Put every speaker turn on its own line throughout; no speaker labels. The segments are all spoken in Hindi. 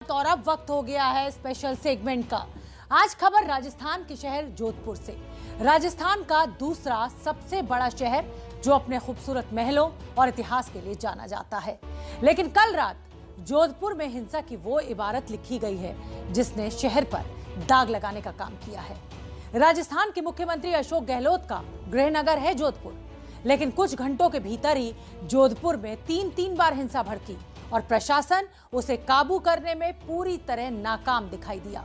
और अब वक्त हो गया है स्पेशल सेगमेंट का। आज खबर राजस्थान के शहर जोधपुर से। राजस्थान का दूसरा सबसे बड़ा शहर जो अपने खूबसूरत महलों और इतिहास के लिए जाना जाता है। लेकिन कल रात जोधपुर में हिंसा की वो इबारत लिखी गई है जिसने शहर पर दाग लगाने का काम किया है। राजस्थान के मुख्यमंत्री अशोक गहलोत का गृहनगर है जोधपुर, लेकिन कुछ घंटों के भीतर ही जोधपुर में तीन बार हिंसा भड़की और प्रशासन उसे काबू करने में पूरी तरह नाकाम दिखाई दिया।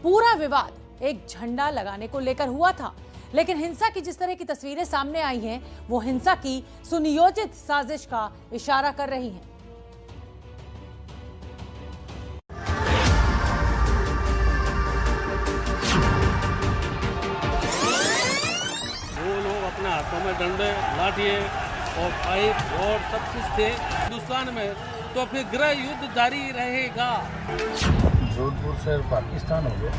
पूरा विवाद एक झंडा लगाने को लेकर हुआ था, लेकिन हिंसा की जिस तरह की तस्वीरें सामने आई हैं, वो हिंसा की सुनियोजित साजिश का इशारा कर रही हैं।
वो लोग अपने हाथों में डंडे, लाठिए और पाइप और सब कुछ थे हिंदुस्तान में, तो फिर गृह युद्ध जारी रहेगा।
जोधपुर से पाकिस्तान हो गया।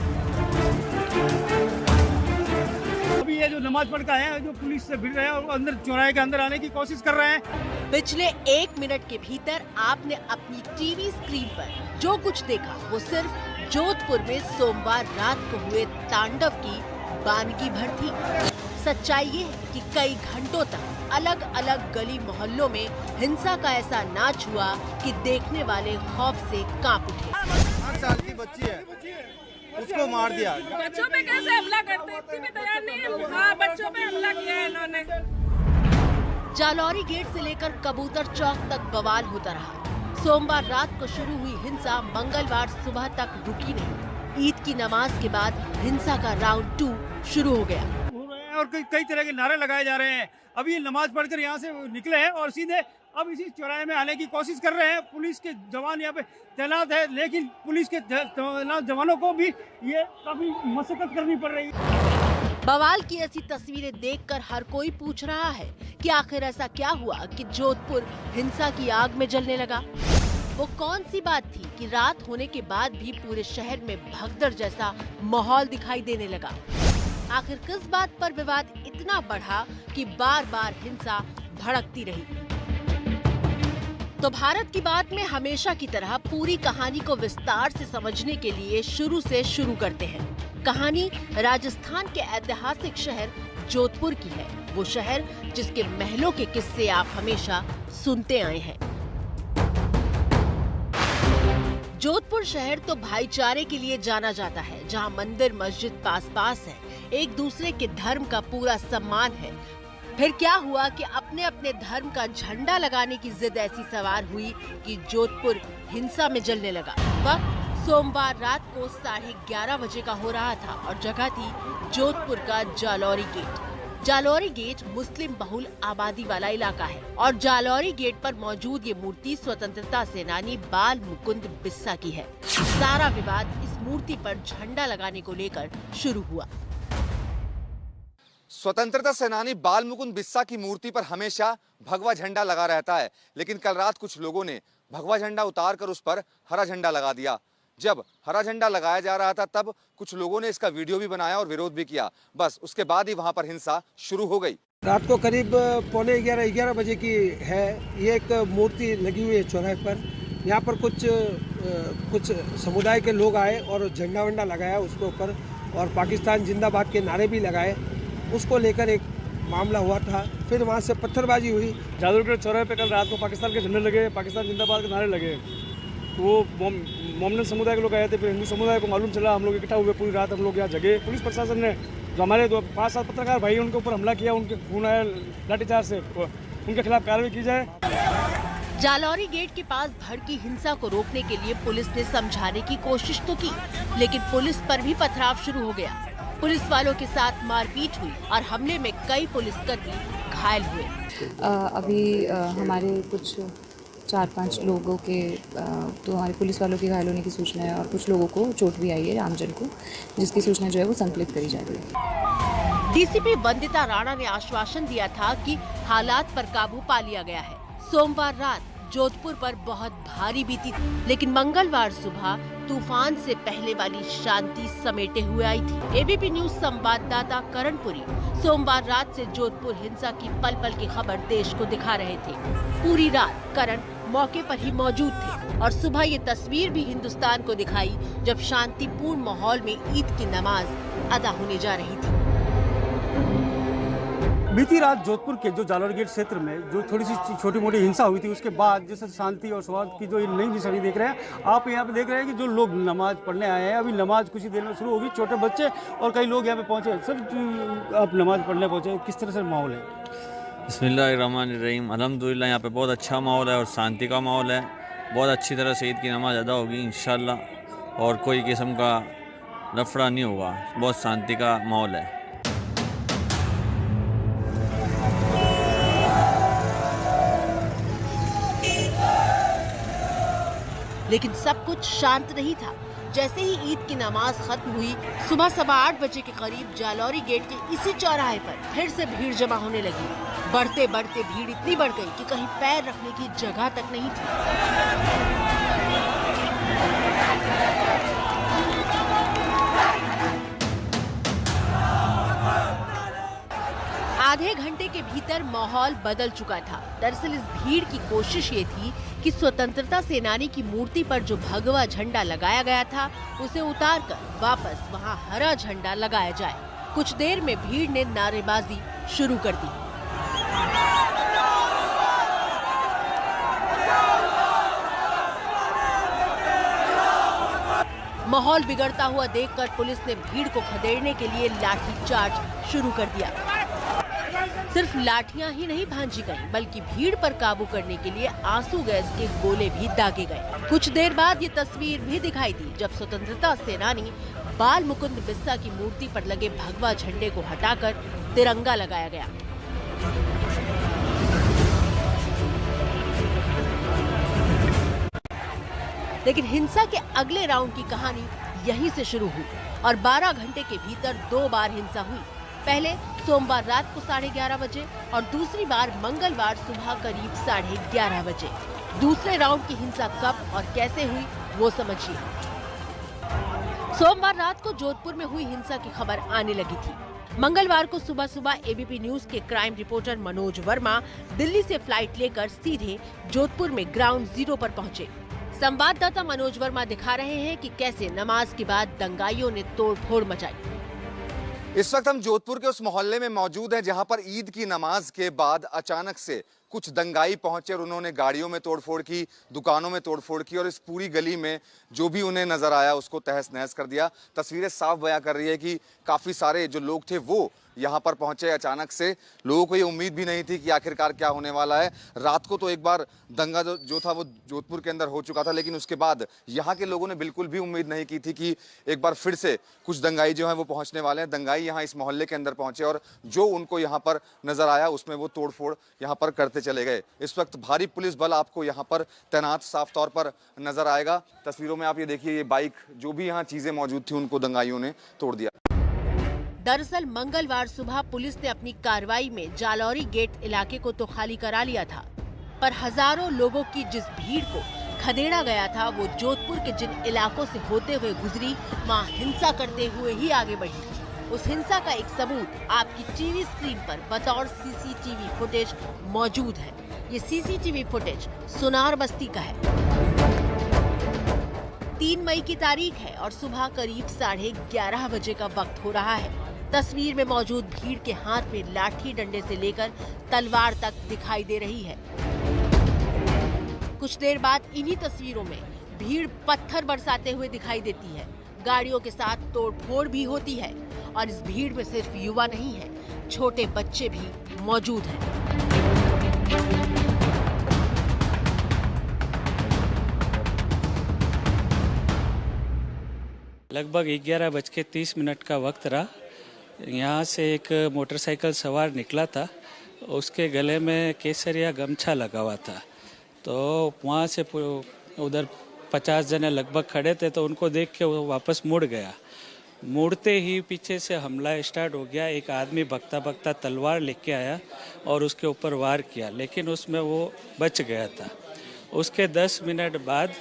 अभी ये जो नमाज पढ़ का है, जो पुलिस से भिड़ रहे हैं और अंदर चौराहे के अंदर आने की कोशिश कर रहे हैं।
पिछले 1 मिनट के भीतर आपने अपनी टीवी स्क्रीन पर जो कुछ देखा वो सिर्फ जोधपुर में सोमवार रात को हुए तांडव की वानगी भर थी। सच्चाई ये है कि कई घंटों तक अलग अलग गली मोहल्लों में हिंसा का ऐसा नाच हुआ कि देखने वाले खौफ से कांप उठे।
8 साल की बच्ची है, उसको मार दिया।
बच्चों पे कैसे हमला करते, इतनी भी तैयार नहीं है। हाँ, बच्चों पे हमला किया है इन्होंने।
जालौरी गेट से लेकर कबूतर चौक तक बवाल होता रहा। सोमवार रात को शुरू हुई हिंसा मंगलवार सुबह तक रुकी नहीं। ईद की नमाज के बाद हिंसा का राउंड 2 शुरू हो गया
और कई तरह के नारे लगाए जा रहे हैं। अभी नमाज पढ़कर यहाँ से निकले हैं और सीधे अब इसी चौराहे में आने की कोशिश कर रहे हैं। पुलिस के जवान यहाँ पे तैनात है, लेकिन पुलिस के तैनात जवानों को भी ये काफी मशक्कत करनी पड़ रही है।
बवाल की ऐसी तस्वीरें देखकर हर कोई पूछ रहा है कि आखिर ऐसा क्या हुआ कि जोधपुर हिंसा की आग में जलने लगा। वो कौन सी बात थी कि रात होने के बाद भी पूरे शहर में भगदड़ जैसा माहौल दिखाई देने लगा। आखिर किस बात पर विवाद इतना बढ़ा कि बार बार हिंसा भड़कती रही। तो भारत की बात में हमेशा की तरह पूरी कहानी को विस्तार से समझने के लिए शुरू से शुरू करते हैं। कहानी राजस्थान के ऐतिहासिक शहर जोधपुर की है। वो शहर जिसके महलों के किस्से आप हमेशा सुनते आए हैं। जोधपुर शहर तो भाईचारे के लिए जाना जाता है, जहां मंदिर मस्जिद पास है, एक दूसरे के धर्म का पूरा सम्मान है। फिर क्या हुआ कि अपने अपने धर्म का झंडा लगाने की जिद ऐसी सवार हुई कि जोधपुर हिंसा में जलने लगा। वक्त सोमवार रात को 11:30 बजे का हो रहा था और जगह थी जोधपुर का जालौरी गेट। जालौरी गेट मुस्लिम बहुल आबादी वाला इलाका है और जालौरी गेट पर मौजूद ये मूर्ति स्वतंत्रता सेनानी बाल मुकुंद बिस्सा की है। सारा विवाद इस मूर्ति पर झंडा लगाने को लेकर शुरू हुआ।
स्वतंत्रता सेनानी बाल मुकुंद बिस्सा की मूर्ति पर हमेशा भगवा झंडा लगा रहता है, लेकिन कल रात कुछ लोगों ने भगवा झंडा उतारकर उस पर हरा झंडा लगा दिया। जब हरा झंडा लगाया जा रहा था तब कुछ लोगों ने इसका वीडियो भी बनाया और विरोध भी किया। बस उसके बाद ही वहां पर हिंसा शुरू हो गई।
रात को करीब 11:45 बजे की है। ये एक मूर्ति लगी हुई है चौराहे पर। यहाँ पर कुछ समुदाय के लोग आए और झंडा वंडा लगाया उसके ऊपर और पाकिस्तान जिंदाबाद के नारे भी लगाए। उसको लेकर एक मामला हुआ था। फिर वहाँ से पत्थरबाजी हुई।
जालौरी चौराहे पे कल रात को पाकिस्तान के झंडे लगे, पाकिस्तान जिंदाबाद के नारे लगे। वो मोमडन समुदाय के लोग आए थे, फिर हिंदू समुदाय को मालूम चला। हम लोग इकट्ठा हुए, पूरी रात हम लोग यहाँ जगे। पुलिस प्रशासन ने जो हमारे 5-7 पत्रकार भाई उनके ऊपर हमला किया, उनके खून आया लाठीचार्ज से, उनके खिलाफ कार्रवाई की जाए।
जालौरी गेट के पास भड़की हिंसा को रोकने के लिए पुलिस ने समझाने की कोशिश तो की, लेकिन पुलिस पर भी पथराव शुरू हो गया। पुलिस वालों के साथ मारपीट हुई और हमले में कई पुलिसकर्मी घायल हुए।
अभी हमारे कुछ 4-5 लोगों के तो हमारे पुलिस वालों के घायल होने की सूचना है और कुछ लोगों को चोट भी आई है, आमजन को, जिसकी सूचना जो है वो संकलित करी जा रही है।
डीसीपी वंदिता राणा ने आश्वासन दिया था कि हालात पर काबू पा लिया गया है। सोमवार रात जोधपुर पर बहुत भारी बीती थी, लेकिन मंगलवार सुबह तूफान से पहले वाली शांति समेटे हुए आई थी। एबीपी न्यूज संवाददाता करणपुरी सोमवार रात से जोधपुर हिंसा की पल पल की खबर देश को दिखा रहे थे। पूरी रात करण मौके पर ही मौजूद थे और सुबह ये तस्वीर भी हिंदुस्तान को दिखाई जब शांतिपूर्ण माहौल में ईद की नमाज अदा होने जा रही थी।
बीती रात जोधपुर के जो जालोर गेट क्षेत्र में जो थोड़ी सी छोटी मोटी हिंसा हुई थी, उसके बाद जैसे शांति और सौहार्द की जो नई छवि देख रहे हैं आप, यहाँ पे देख रहे हैं कि जो लोग नमाज पढ़ने आए हैं, अभी नमाज कुछ ही देर में शुरू होगी। छोटे बच्चे और कई लोग यहाँ पे पहुँचे, सब आप नमाज पढ़ने पहुँचे। किस तरह से माहौल है?
बिस्मिल्लाहिर्रहमानिर्रहीम, अल्हम्दुलिल्लाह यहाँ पे बहुत अच्छा माहौल है और शांति का माहौल है। बहुत अच्छी तरह से ईद की नमाज अदा होगी इंशाल्लाह और कोई किस्म का लफड़ा नहीं होगा। बहुत शांति का माहौल है।
लेकिन सब कुछ शांत नहीं था। जैसे ही ईद की नमाज खत्म हुई, सुबह 8:15 बजे के करीब जालौरी गेट के इसी चौराहे पर फिर से भीड़ जमा होने लगी। बढ़ते बढ़ते भीड़ इतनी बढ़ गई कि कहीं पैर रखने की जगह तक नहीं थी। आधे घंटे के भीतर माहौल बदल चुका था। दरअसल इस भीड़ की कोशिश ये थी कि स्वतंत्रता सेनानी की मूर्ति पर जो भगवा झंडा लगाया गया था उसे उतारकर वापस वहां हरा झंडा लगाया जाए। कुछ देर में भीड़ ने नारेबाजी शुरू कर दी। माहौल बिगड़ता हुआ देखकर पुलिस ने भीड़ को खदेड़ने के लिए लाठीचार्ज शुरू कर दिया। सिर्फ लाठियां ही नहीं भांजी गईं, बल्कि भीड़ पर काबू करने के लिए आंसू गैस के गोले भी दागे गए। कुछ देर बाद ये तस्वीर भी दिखाई दी जब स्वतंत्रता सेनानी बाल मुकुंद बिस्सा की मूर्ति पर लगे भगवा झंडे को हटाकर तिरंगा लगाया गया। लेकिन हिंसा के अगले राउंड की कहानी यहीं से शुरू हुई और 12 घंटे के भीतर 2 बार हिंसा हुई। पहले सोमवार रात को 11:30 बजे और दूसरी बार मंगलवार सुबह करीब 11:30 बजे। दूसरे राउंड की हिंसा कब और कैसे हुई वो समझिए। सोमवार रात को जोधपुर में हुई हिंसा की खबर आने लगी थी। मंगलवार को सुबह सुबह एबीपी न्यूज के क्राइम रिपोर्टर मनोज वर्मा दिल्ली से फ्लाइट लेकर सीधे जोधपुर में ग्राउंड जीरो पर पहुंचे। संवाददाता मनोज वर्मा दिखा रहे हैं कि कैसे नमाज के बाद दंगाइयों ने तोड़फोड़ मचाई।
इस वक्त हम जोधपुर के उस मोहल्ले में मौजूद हैं जहां पर ईद की नमाज के बाद अचानक से कुछ दंगाई पहुंचे और उन्होंने गाड़ियों में तोड़फोड़ की, दुकानों में तोड़फोड़ की और इस पूरी गली में जो भी उन्हें नजर आया उसको तहस नहस कर दिया। तस्वीरें साफ बयां कर रही है कि काफी सारे जो लोग थे वो यहाँ पर पहुंचे अचानक से। लोगों को ये उम्मीद भी नहीं थी कि आखिरकार क्या होने वाला है। रात को तो एक बार दंगा जो था वो जोधपुर के अंदर हो चुका था, लेकिन उसके बाद यहाँ के लोगों ने बिल्कुल भी उम्मीद नहीं की थी कि एक बार फिर से कुछ दंगाई जो है वो पहुंचने वाले हैं। दंगाई यहाँ इस मोहल्ले के अंदर पहुंचे और जो उनको यहाँ पर नजर आया उसमें वो तोड़फोड़ यहाँ पर करते चले गए। इस वक्त भारी पुलिस बल आपको यहाँ पर तैनात साफ तौर पर नजर आएगा। तस्वीरों में आप ये देखिए, ये बाइक जो भी यहाँ चीजें मौजूद थी उनको दंगाइयों ने तोड़ दिया।
दरअसल मंगलवार सुबह पुलिस ने अपनी कार्रवाई में जालौरी गेट इलाके को तो खाली करा लिया था, पर हजारों लोगों की जिस भीड़ को खदेड़ा गया था वो जोधपुर के जिन इलाकों से होते हुए गुजरी, वहाँ हिंसा करते हुए ही आगे बढ़ी। उस हिंसा का एक सबूत आपकी टीवी स्क्रीन पर बतौर सीसीटीवी फुटेज मौजूद है। ये सीसीटीवी फुटेज सुनार बस्ती का है। 3 मई की तारीख है और सुबह करीब 11:30 बजे का वक्त हो रहा है। तस्वीर में मौजूद भीड़ के हाथ में लाठी डंडे से लेकर तलवार तक दिखाई दे रही है। कुछ देर बाद इन्हीं तस्वीरों में भीड़ पत्थर बरसाते हुए दिखाई देती है। गाड़ियों के साथ तोड़फोड़ भी होती है और इस भीड़ में सिर्फ युवा नहीं है, छोटे बच्चे भी मौजूद हैं।
लगभग 11:30 का वक्त रहा। यहाँ से एक मोटरसाइकिल सवार निकला था, उसके गले में केसरिया गमछा लगा हुआ था। तो वहाँ से उधर 50 जने लगभग खड़े थे, तो उनको देख के वो वापस मुड़ गया। मुड़ते ही पीछे से हमला स्टार्ट हो गया। एक आदमी भगता भगता तलवार लेके आया और उसके ऊपर वार किया, लेकिन उसमें वो बच गया था। उसके 10 मिनट बाद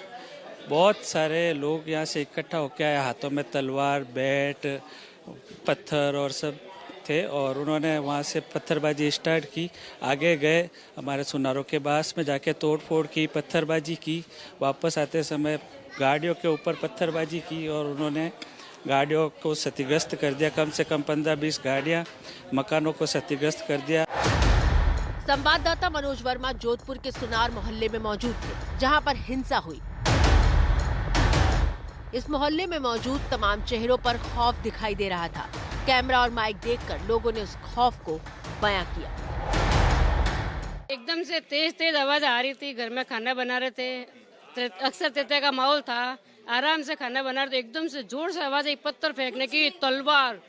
बहुत सारे लोग यहाँ से इकट्ठा होकर आए, हाथों में तलवार, बैट, पत्थर और सब थे और उन्होंने वहाँ से पत्थरबाजी स्टार्ट की। आगे गए, हमारे सुनारों के पास में जाके तोड़ फोड़ की, पत्थरबाजी की। वापस आते समय गाड़ियों के ऊपर पत्थरबाजी की और उन्होंने गाड़ियों को क्षतिग्रस्त कर दिया। कम से कम 15-20 गाड़ियाँ, मकानों को क्षतिग्रस्त कर दिया।
संवाददाता मनोज वर्मा जोधपुर के सुनार मोहल्ले में मौजूद थे, जहां पर हिंसा हुई। इस मोहल्ले में मौजूद तमाम चेहरों पर खौफ दिखाई दे रहा था। कैमरा और माइक देखकर लोगों ने उस खौफ को बयां किया।
एकदम से तेज आवाज आ रही थी। घर में खाना बना रहे थे, अक्सर तेते का माहौल था, आराम से खाना बना रहे थे। एकदम से जोर से आवाज आई, पत्थर फेंकने की, तलवार,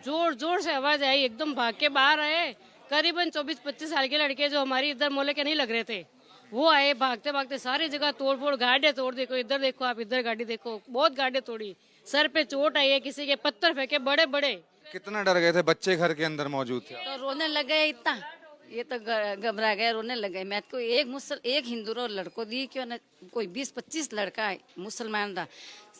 जोर से आवाज आई। एकदम भाग के बाहर आए। करीबन 24-25 साल के लड़के जो हमारी इधर मोहल्ले के नहीं लग रहे थे, वो आए भागते भागते। सारी जगह तोड़ फोड़, गाड़ियाँ तोड़, देखो इधर देखो, आप इधर गाड़ी देखो, बहुत गाड़ियाँ तोड़ी। सर पे चोट आई है, किसी के पत्थर फेंके बड़े बड़े।
कितना डर गए थे? बच्चे घर के अंदर मौजूद थे
तो रोने लग गए इतना, ये तो घबरा गए, रोने लग गए। मैं तो एक हिंदू रो लड़को दी, क्यों न कोई 20-25 लड़का है मुसलमान था,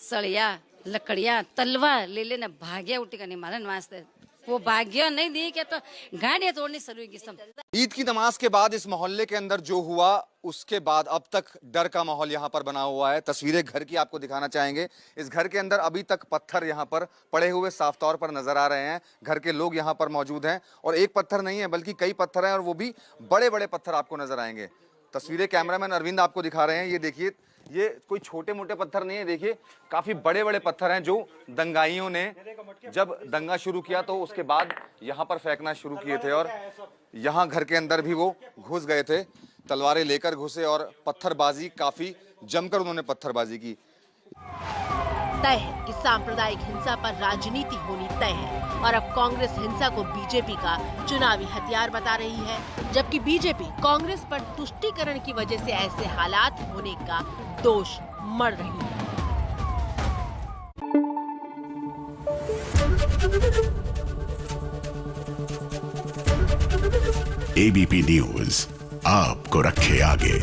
सड़िया लकड़िया तलवार ले लेना भाग्या उठी करने मारन वास्ते। वो भाग्य नहीं दी क्या तो गाड़ियाँ तोड़नी शुरू हुई सब।
ईद की नमाज के बाद इस मोहल्ले के अंदर जो हुआ, उसके बाद अब तक डर का माहौल यहाँ पर बना हुआ है। तस्वीरें घर की आपको दिखाना चाहेंगे। इस घर के अंदर अभी तक पत्थर यहाँ पर पड़े हुए साफ तौर पर नजर आ रहे हैं। घर के लोग यहाँ पर मौजूद हैं और एक पत्थर नहीं है बल्कि कई पत्थर हैं और वो भी बड़े बड़े पत्थर आपको नजर आएंगे। तस्वीरें कैमरामैन अरविंद आपको दिखा रहे हैं। ये देखिए, ये कोई छोटे मोटे पत्थर नहीं है, देखिए काफी बड़े बड़े पत्थर हैं जो दंगाइयों ने जब दंगा शुरू किया तो उसके बाद यहाँ पर फेंकना शुरू किए थे और यहाँ घर के अंदर भी वो घुस गए थे, तलवारें लेकर घुसे और पत्थरबाजी, काफी जमकर उन्होंने पत्थरबाजी की।
तय है कि सांप्रदायिक हिंसा पर राजनीति होनी तय है और अब कांग्रेस हिंसा को बीजेपी का चुनावी हथियार बता रही है, जबकि बीजेपी कांग्रेस पर तुष्टीकरण की वजह से ऐसे हालात होने का दोष मढ़ रही है।
ABP न्यूज आपको रखे आगे।